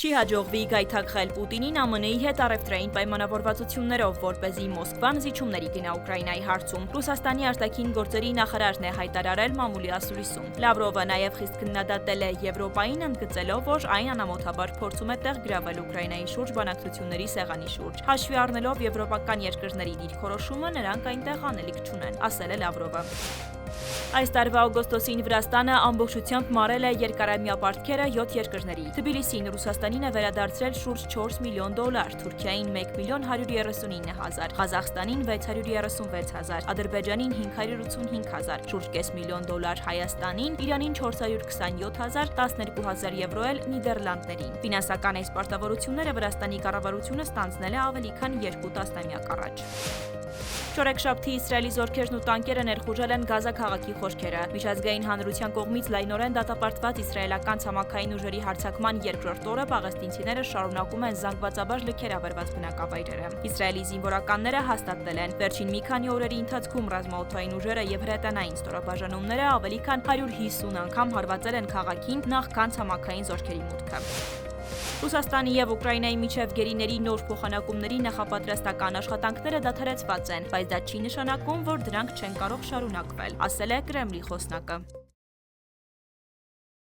Չի հաջողվի գայթակղել Պուտինին ԱՄՆ-ի հետ առևտրային պայմանավորվածություններով, որպեսզի Մոսկվան զիջումների գնա Ուկրաինայի հարցում։ Ռուսաստանի արտաքին գործերի նախարարն է հայտարարել մամուլի ասուլիսում։ Լավրովը նաև խիստ քննադատել է Եվրոպային, ընդգծելով, որ այն անամոթաբար փորձում է տեղ գրավել Ուկրաինայի շուրջ բանակցությունների սեղանի շուրջ։ Հաշվի առնելով եվրոպական երկրների դիրքորոշումը, նրանք այնտեղ անելիք չունեն, ասել է Լավրովը։ Այս տարվա օգոստոսին Վրաստանը ամբողջությամբ մարել է երկարամյա պարտքերը 7 երկրների։ Թբիլիսին Ռուսաստանին է վերադարձրել շուրջ 4 միլիոն դոլար, Թուրքիային 1 միլիոն 139 հազար, Ղազախստանին 636 հազար, Ադրբեջանին 585 հազար, շուրջ կես միլիոն դոլար Հայաստանին, Իրանին 427 հազար, 12 հազար եվրո էլ Նիդերլանդներին։ Ֆինանսական այս պարտավորությունները Վրաստանի կառավարությունը ստանձնել է ավելի քան 2 տասնամյակ առաջ։ Չորեքշաբթի Իսրայելի զորքերն ու տանկերը ներխուժել են Գազա քաղաքի խորքերը։ Միջազգային հանրության կողմից լայնորեն դատապարտված իսրայելական ցամաքային ուժերի հարձակման երկրորդ օրը պաղեստինցիները շարունակում են զանգվածաբար լքեր ավերված բնակավայրերը։ Իսրայելի զինվորականները հաստատվել են, վերջին մի քանի օրերի ընթացքում ռազմաօդային ուժերը եւ հրետանային ստորաբաժանումները ավելի քան 150 անգամ հարվածել են քաղաքին նախքան ցամաքային զորքերի մուտքը։ Ռուսաստանի եւ Ուկրաինայի միջև գերիների նոր փոխանակումների նախապատրաստական աշխատանքները դադարեցված են, բայց դա չի նշանակում, որ դրանք չեն կարող շարունակվել, ասել է Կրեմլի խոսնակը։